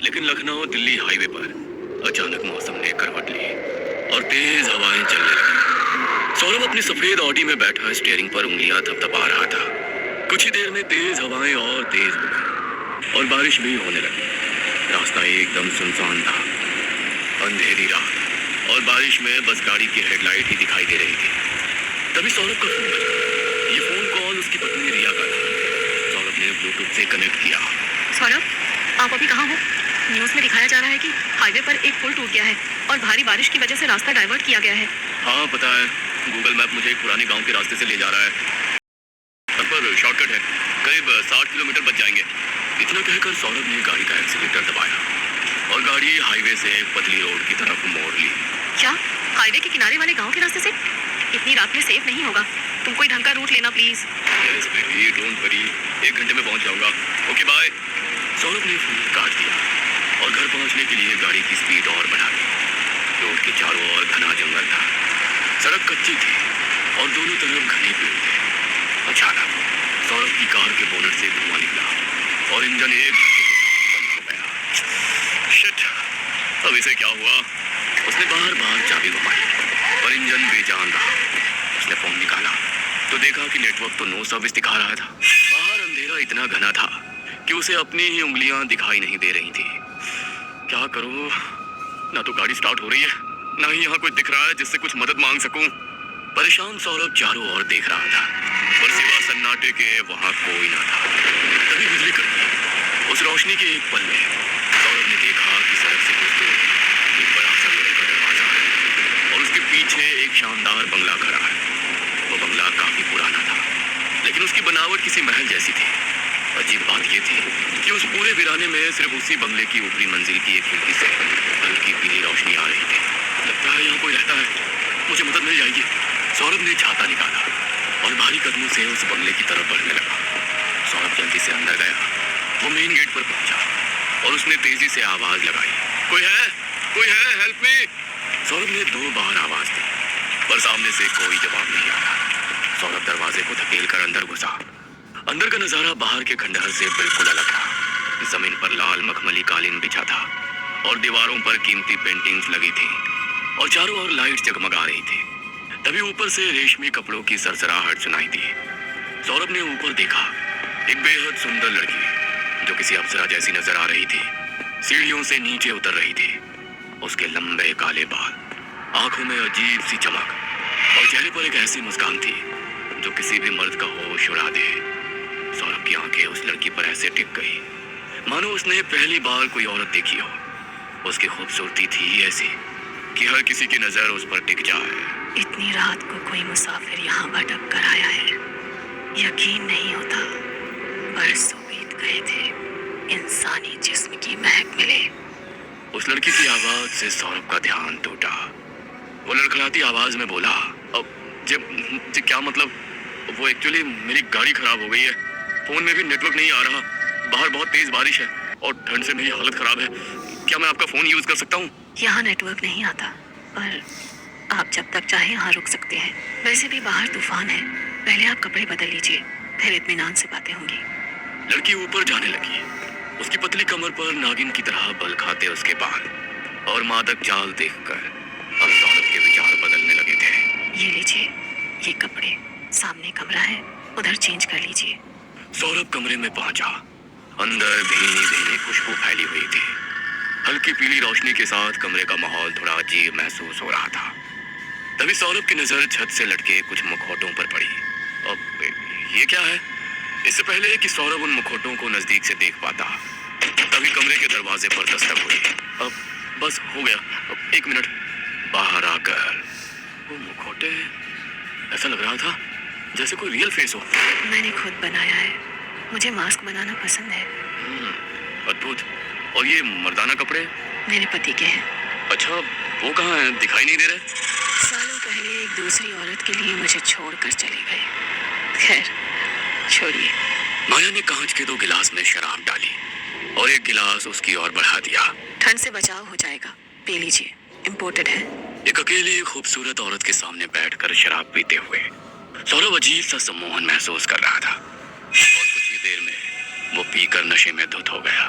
लेकिन लखनऊ दिल्ली हाईवे पर अचानक मौसम ने करवट ली और तेज हवाएं चलने लगी। सौरभ अपनी सफेद ऑडी में बैठा स्टीयरिंग पर उंगलियां थपथपा रहा था। कुछ ही देर में तेज हवाएं और तेज हो गई और बारिश भी होने लगी। रास्ता एकदम सुनसान था, अंधेरी रात और बारिश में बस गाड़ी की हेडलाइट ही दिखाई दे रही थी। तभी सौरभ का फोन बजा। ये फोन कॉल उसकी पत्नी रिया का था। सौरभ ने ब्लूटूथ से कनेक्ट किया। सौरभ, आप अभी कहाँ हो? न्यूज़ में दिखाया जा रहा है कि हाईवे पर एक पुल टूट गया है और भारी बारिश की वजह से रास्ता डाइवर्ट किया गया है। हाँ पता है, गूगल मैप मुझे एक पुराने गांव के रास्ते से ले जा रहा है। पर शॉर्टकट है, करीब 60 किलोमीटर बच जाएंगे। इतना कहकर सौरभ ने गाड़ी का एक्सीलेटर दबाया और गाड़ी हाईवे से एक पतली रोड की तरफ मोड़ ली। क्या हाईवे के किनारे वाले गांव के रास्ते से? इतनी रात में सेफ नहीं होगा, तुम कोई ढंग का रूट लेना please. Yes baby, don't worry, 1 घंटे में पहुंच जाऊंगा। Okay bye. सौरभ ने फोन काट दिया और घर पहुंचने के लिए गाड़ी की स्पीड और बढ़ा दी। रोड के चारों ओर घना जंगल था, सड़क कच्ची थी और दोनों तरफ घने पेड़ थे। अचानक सौरभ की कार के बोनट से धुआं निकला और इंजन एक बंद हो गया। शिट, अब इसे क्या हुआ? उसने बार-बार चाबी घुमाई पर इंजन बेजान रहा। उसने फोन निकाला तो देखा कि नेटवर्क तो नो सर्विस दिखा रहा था। बाहर अंधेरा इतना घना था कि उसे अपनी ही उंगलियां दिखाई नहीं दे रही थी। क्या करूं? ना तो गाड़ी स्टार्ट हो रही है, ना ही यहाँ कोई दिख रहा है जिससे कुछ मदद मांग सकूं। परेशान सौरभ चारों ओर देख रहा था पर सिवा सन्नाटे के वहां कोई ना था। तभी बिजली कड़की। उस रोशनी के एक पल में सौरभ ने देखा कि सड़क से कुछ दूर एक बड़ा सा लोहे का दरवाजा है और उसके पीछे एक शानदार बंगला खड़ा है। वो बंगला काफी पुराना था लेकिन उसकी बनावट किसी महल जैसी थी। अजीब बात यह थी कि उस पूरे वीराने में सिर्फ उसी बंगले की ऊपरी मंजिल की एक खिड़की से हल्की पीली रोशनी आ रही थी। लगता है यहाँ कोई रहता है, मुझे मदद मिल जाएगी। सौरभ ने छाता निकाला और भारी कदमों से उस बंगले की तरफ बढ़ने लगा। सौरभ जल्दी से अंदर गया। वो मेन गेट पर पहुंचा और उसने तेजी से आवाज लगाई, कोई है? कोई है? Help me. सौरभ ने 2 बार आवाज दी पर सामने से कोई जवाब नहीं आया। सौरभ दरवाजे को धकेल कर अंदर घुसा। अंदर का नजारा बाहर के खंडहर से बिल्कुल अलग था। जमीन पर लाल मखमली कालीन बिछा था और दीवारों पर कीमती पेंटिंग्स लगी थी और चारों ओर लाइट जगमगा रही थी। तभी ऊपर से रेशमी कपड़ों की सरसराहट सुनाई दी। सौरभ ने ऊपर देखा, एक बेहद सुंदर लड़की जो किसी अप्सरा जैसी नजर आ रही थी सीढ़ियों से नीचे उतर रही थी। उसके लंबे काले बाल, आंखों में अजीब सी चमक और चेहरे पर एक ऐसी मुस्कान थी जो किसी भी मर्द का होश उड़ा दे। सौरभ की आंखें उस लड़की पर ऐसे टिक गई मानो उसने पहली बार कोई औरत देखी हो। उसकी खूबसूरती थी ऐसी कि हर किसी की नजर उस पर टिक जाए। इतनी रात को कोई मुसाफिर यहाँ भटक कर आया है, यकीन नहीं होता। बरसों बीत गए थे, इंसानी जिस्म की महक मिले। उस लड़की की आवाज से सौरभ का ध्यान टूटा। वो लड़खड़ाती आवाज में बोला, अब जी क्या मतलब? वो एक्चुअली मेरी गाड़ी खराब हो गई है, फोन में भी नेटवर्क नहीं आ रहा, बाहर बहुत तेज बारिश है और ठंड से मेरी हालत खराब है। क्या मैं आपका फोन यूज कर सकता हूँ? यहाँ नेटवर्क नहीं आता पर आप जब तक चाहे यहाँ रुक सकते हैं। वैसे भी बाहर तूफान है, पहले आप कपड़े बदल लीजिए, फिर इत्मीनान से बातें होंगी। लड़की ऊपर जाने लगी। उसकी पतली कमर पर नागिन की तरह बल खाते उसके बाल और मादक चाल देखकर अब सौरभ के विचार बदलने लगे थे। ये लीजिए, ये कपड़े, सामने कमरा है, उधर चेंज कर लीजिए। सौरभ कमरे में पहुंचा। अंदर भीनी भीनी खुशबू फैली हुई थी। हल्की पीली रोशनी के साथ कमरे का माहौल थोड़ा अजीब महसूस हो रहा था। तभी सौरभ की नजर छत से लटके कुछ मुखौटों पर पड़ी। अब ये क्या है? इससे पहले कि सौरभ उन मुखौटों को नजदीक से देख पाता तभी कमरे के दरवाजे पर दस्तक हुई। अब बस हो गया, अब 1 मिनट। बाहर आकर वो मुखौटे, ऐसा लग रहा था जैसे कोई रियल फेस हो। मैंने खुद बनाया है, मुझे मास्क बनाना पसंद है। अद्भुत। और ये मर्दाना कपड़े? मेरे पति के हैं। अच्छा, वो कहाँ हैं? दिखाई नहीं दे रहे। सालों पहले एक दूसरी औरत के लिए मुझे छोड़कर चले गए। खैर छोड़िए। माया ने कांच के 2 गिलास में शराब डाली और एक गिलास उसकी ओर बढ़ा दिया। ठंड से बचाव हो जाएगा, पी लीजिए, इम्पोर्टेड है। एक अकेली खूबसूरत औरत के सामने बैठकर शराब पीते हुए सौरभ अजीब सा सम्मोहन महसूस कर रहा था और कुछ ही देर में वो पीकर नशे में धुत हो गया।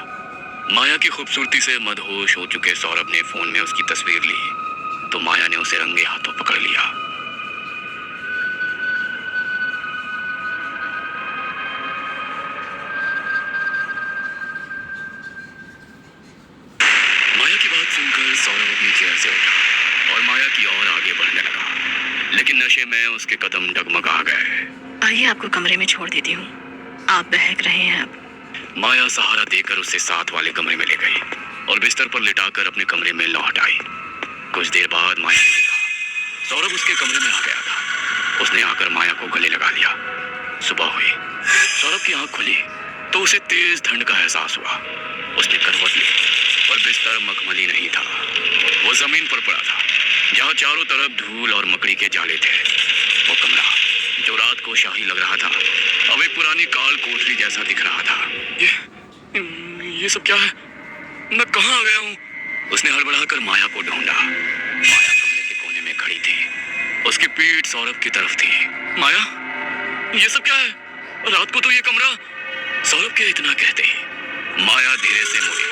माया की खूबसूरती से मदहोश हो चुके सौरभ ने फोन में उसकी तस्वीर ली तो माया ने उसे रंगे हाथों पकड़ लिया। माया की बात सुनकर सौरभ अपनी चेयर से उठा और माया की ओर आगे बढ़ने लगा, लेकिन नशे में उसके कदम डगमगा गए। आइए, आपको कमरे में छोड़ देती हूँ, आप बहक रहे हैं अब। माया सहारा देकर उसे साथ वाले कमरे में ले गई और बिस्तर पर लिटाकर अपने कमरे में लौट आई। कुछ देर बाद माया ने देखा सौरभ उसके कमरे में आ गया था। उसने आकर माया को गले लगा लिया। सुबह हुई, सौरभ की आंख खुली तो उसे तेज ठंड का एहसास हुआ। उसने करवट ली पर बिस्तर मखमली नहीं था, वो जमीन पर पड़ा था जहाँ चारों तरफ धूल और मकड़ी के जाले थे। वो कमरा जो रात को शाही लग रहा था अब एक पुरानी काल कोठरी जैसा दिख रहा था। ये सब क्या है? मैं कहाँ आ गया हूँ? उसने हड़बड़ाकर माया को ढूंढा। माया कमरे के कोने में खड़ी थी, उसकी पीठ सौरभ की तरफ थी। माया, ये सब क्या है? रात को तो ये कमरा। सौरभ के इतना कहते ही माया धीरे से मुड़ी।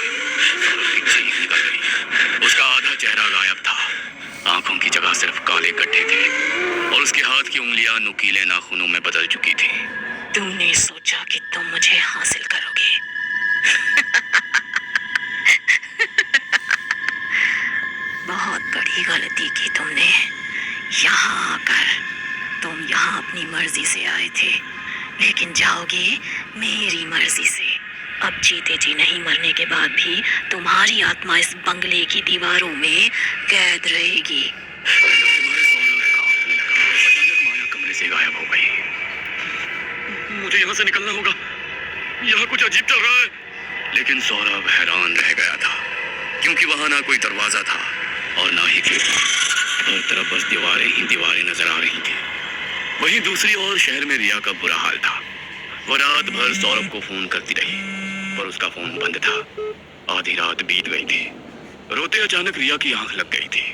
सौरभ की चीख निकल गई। उसका आधा चेहरा गायब था, आंखों की जगह सिर्फ काले गड्ढे थे और उसके हाथ की उंगलियां नुकीले नाखूनों में बदल चुकी थी। तुमने सोचा कि तुम मुझे हासिल करोगे? बहुत बड़ी गलती की तुमने। यहाँ आकर तुम यहाँ अपनी मर्जी से आए थे, लेकिन जाओगे मेरी मर्जी से। अब जीते जी नहीं मरने के बाद भी तुम्हारी आत्मा इस बंगले की दीवारों में कैद रहेगी। अचानक माया कमरे से गायब हो गई। मुझे यहाँ से निकलना होगा, यहाँ कुछ अजीब चल रहा है। लेकिन सौरभ हैरान रह गया था, क्योंकि वहां ना कोई दरवाजा था और ना ही खिड़की। हर तरफ बस दीवारें ही दीवारें नजर आ रही थी। वहीं दूसरी ओर शहर में रिया का बुरा हाल था। वह रात भर सौरभ को फोन करती रही, पर उसका फोन बंद था। आधी रात बीत गई थी। रोते अचानक रिया की आंख लग गई थी।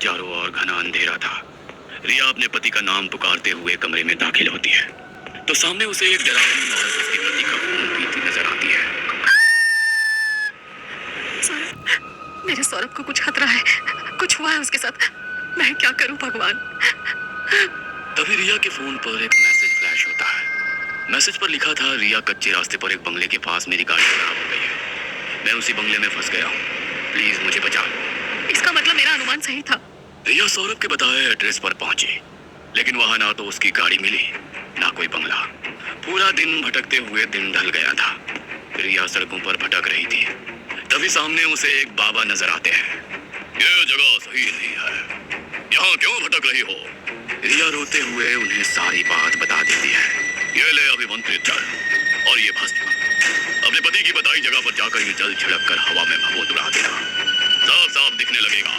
चारों ओर घना अंधेरा था। रिया अपने पति का नाम पुकारते हुए कमरे में दाखिल होती है तो सामने उसे एक डरावनी औरत उसके पति का खून पीती नजर आती है। सौरभ, मेरे सौरभ को कुछ खतरा है, कुछ हुआ है उसके साथ। मैं क्या करूं भगवान? तभी रिया के फोन पर एक मैसेज फ्लैश होता है। मैसेज पर लिखा था, रिया कच्चे रास्ते पर एक बंगले के पास मेरी गाड़ी खराब हो गई है। मैं उसी बंगले में फंस गया हूँ, प्लीज मुझे बचा लो। इसका मतलब मेरा अनुमान सही था। रिया सौरभ के बताए एड्रेस पर पहुंची, लेकिन वहां ना तो उसकी गाड़ी मिली ना कोई बंगला। पूरा दिन भटकते हुए दिन ढल गया था। रिया सड़कों पर भटक रही थी। तभी सामने उसे एक बाबा नजर आते हैं। ये जगह सही नहीं है, यहाँ क्यों भटक रही हो? रिया रोते हुए उन्हें सारी बात बता देती है। ये ले अभिमंत्रित जल और ये भस्म, अपने पति की बताई जगह पर जाकर ये जल छिड़क कर हवा में भभूत उड़ा देना। साफ साफ दिखने लगेगा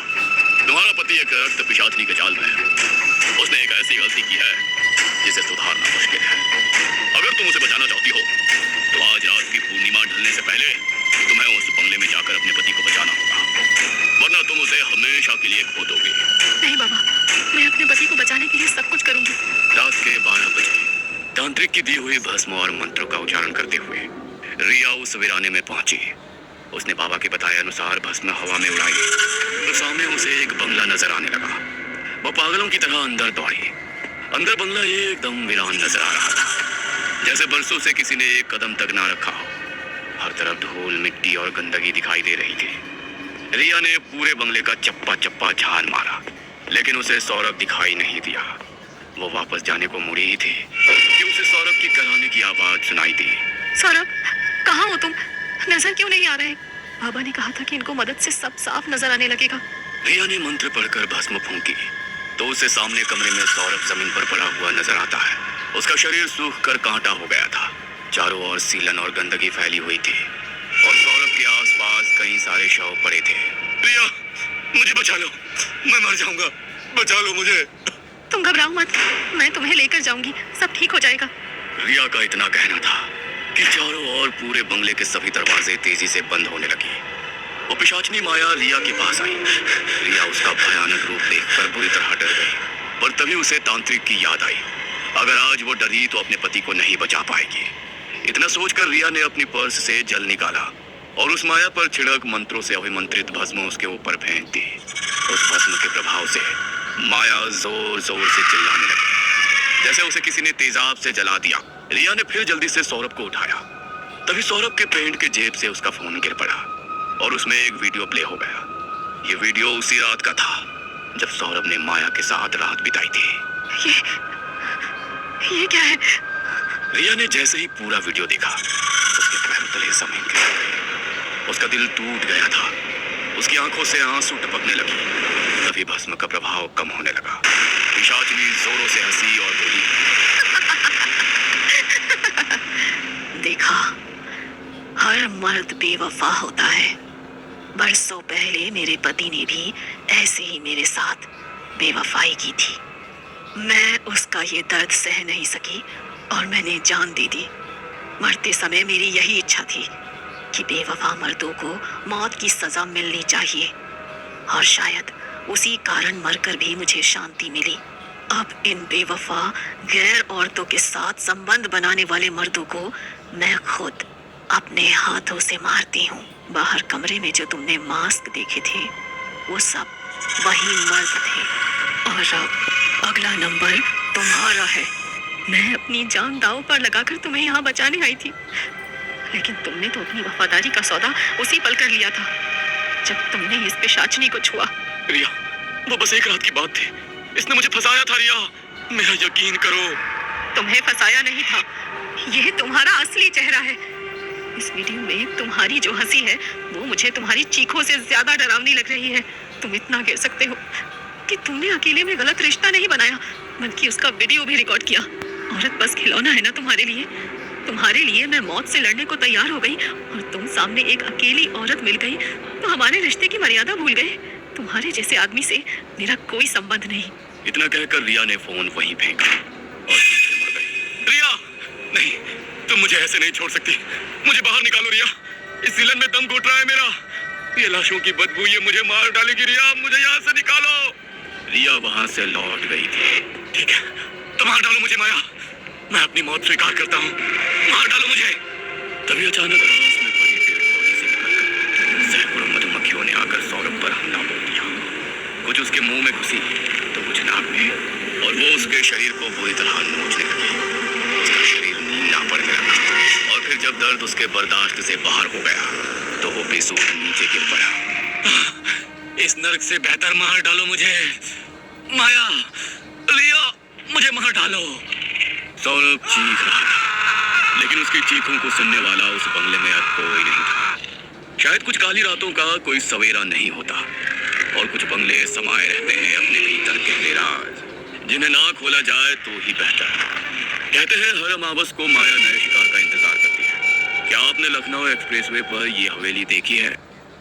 तुम्हारा पति एक रक्त पिशाचनी के जाल में है। उसने एक ऐसी गलती की है जिसे सुधारना मुश्किल है। अगर तुम उसे बचाना चाहती हो तो आज रात की पूर्णिमा ढलने से पहले तुम्हें उस बंगले में जाकर अपने पति को बचाना होगा, वरना तुम उसे हमेशा के लिए खो दोगे। नहीं बाबा, मैं अपने पति को बचाने के लिए सब कुछ करूंगी। रात के 12 बजे तांत्रिक की दी हुई भस्म और मंत्रों का उच्चारण करते हुए रिया उस वीराने में पहुंची। उसने बाबा के बताए अनुसार भस्म हवा में उड़ाई तो सामने उसे एक बंगला नजर आने लगा। वो पागलों की तरह अंदर दौड़ी। अंदर बंगला एकदम वीरान नजर आ रहा था, जैसे बरसों से किसी ने एक कदम तक ना रखा हो। हर तरफ धूल, मिट्टी और गंदगी दिखाई दे रही थी। रिया ने पूरे बंगले का चप्पा चप्पा झाड़ मारा, लेकिन उसे सौरभ दिखाई नहीं दिया। वो वापस जाने को मुड़ी ही थी कि उसे सौरभ की कराने की आवाज सुनाई दी। सौरभ, कहाँ हो तुम? नजर क्यों नहीं आ रहे? बाबा ने कहा था कि इनको मदद से सब साफ नजर आने लगेगा। रिया ने मंत्र पढ़कर भस्म फूंकी तो उसे सामने कमरे में सौरभ जमीन पर पड़ा हुआ नजर आता है। उसका शरीर सूख कर कांटा हो गया था। चारों ओर सीलन और गंदगी फैली हुई थी और सौरभ के आसपास कई सारे शव पड़े थे। रिया, मुझे बचा लो, मैं मर जाऊंगा, बचा लो मुझे। तुम घबराओ मत, मैं तुम्हें लेकर जाऊंगी, सब ठीक हो जाएगा। रिया का इतना कहना था कि चारों ओर पूरे बंगले के सभी दरवाजे तेजी से बंद होने लगे। वो पिशाचनी माया रिया के पास आई। रिया उसका भयानक रूप देखकर बुरी तरह डर गई, पर तभी उसे तांत्रिक की याद आई। अगर आज वो डरी तो अपने पति को नहीं बचा पाएगी। इतना सोचकर रिया ने अपनी पर्स से जल निकाला और उस माया पर छिड़क मंत्रों से अभिमंत्रित भस्म उसके ऊपर फेंक दी। उस भस्म के प्रभाव से माया जोर जोर से चिल्लाने लगी, जैसे उसे किसी ने तेजाब से जला दिया। रिया ने फिर जल्दी से सौरभ को उठाया। तभी सौरभ के पैंट के जेब से उसका फोन गिर पड़ा और उसमें एक वीडियो प्ले हो गया। ये वीडियो उसी रात का था जब सौरभ ने माया के साथ रात बिताई थी। ये क्या है? रिया ने जैसे ही पूरा वीडियो देखा, उसके पैरों तले जमीन खिसक गई। उसका दिल टूट गया था। उसकी आंखों से आंसू टपकने लगी। तभी भस्म का प्रभाव कम होने लगा। पिशाचिनी जोरों से हंसी और बोली, देखा, हर मर्द बेवफा होता है। बरसों पहले मेरे पति ने भी ऐसे ही मेरे साथ बेवफाई की थी। मैं उसका ये दर्द सह नहीं सकी और मैंने जान दे दी। मरते समय मेरी यही इच्छा थी कि बेवफा मर्दों को मौत की सजा मिलनी चाहिए, और शायद उसी कारण मरकर भी मुझे शांति मिली। अब इन बेवफा गैर औरतों के साथ संबंध बनाने वाले मर्दों को मैं खुद अपने हाथों से मारती हूँ। बाहर कमरे में जो तुमने मास्क देखे थे, वो सब वही मर्द थे, और अब अगला नंबर तुम्हारा है। मैं अपनी जान दांव पर लगाकर तुम्हें यहाँ बचाने आई थी, लेकिन तुमने तो अपनी वफादारी का सौदा उसी पल कर लिया था जब तुमने इस पिशाचिनी को छुआ। रिया, वो बस एक रात की बात थी। इसने मुझे फंसाया था रिया, मेरा यकीन करो। तुम्हें फंसाया नहीं था, यह तुम्हारा असली चेहरा है। इस वीडियो में तुम्हारी जो हंसी है वो मुझे तुम्हारी चीखों से ज्यादा डरावनी लग रही है। तुम इतना कह सकते हो कि तुमने अकेले में गलत रिश्ता नहीं बनाया, बल्कि उसका वीडियो भी रिकॉर्ड किया। औरत बस खिलौना है ना तुम्हारे लिए। तुम्हारे लिए मैं मौत से लड़ने को तैयार हो गई, और तुम सामने एक अकेली औरत मिल गई तो हमारे रिश्ते की मर्यादा भूल गए। तुम्हारे जैसे आदमी से मेरा कोई संबंध नहीं। इतना कहकर रिया ने फोन वहीं फेंका और पीछे मुड़ गई। रिया, नहीं, तुम मुझे ऐसे नहीं छोड़ सकती। मुझे बाहर निकालो रिया, इस जिलन में दम घुट रहा है मेरा। ये लाशों की बदबू ये मुझे मार डालेगी। रिया, मुझे यहाँ से निकालो। रिया वहां से लौट गई थी। ठीक है, तो मार डालो मुझे माया, मैं अपनी मौत स्वीकार करता हूँ, मार डालो मुझे। तभी अचानक पास में पड़ी पेड़ पौधे से निकलकर सैकड़ों मधुमक्खियों ने आकर सौरभ पर हमला बोल दिया। कुछ उसके मुंह में घुसी तो कुछ नाक में, और वो उसके शरीर को बुरी तरह नोचने लगी। उसका शरीर नीला पड़ने लगा, और फिर जब दर्द उसके बर्दाश्त से बाहर हो गया तो वो बेसुध नीचे गिर पड़ा। इस नरक से बेहतर मार डालो मुझे माया, रिया, मुझे मार डालो। सौरभ चीख रहा था, लेकिन उसकी चीखों को सुनने वाला उस बंगले में अब कोई नहीं था। शायद कुछ काली रातों का कोई सवेरा नहीं होता, और कुछ बंगले समाये रहते हैं अपने भीतर गहरे राज, जिन्हें ना खोला जाए तो ही बेहतर। कहते हैं हर अमावस को माया नए शिकार का इंतजार करती है। क्या आपने लखनऊ एक्सप्रेसवे पर ये हवेली देखी है?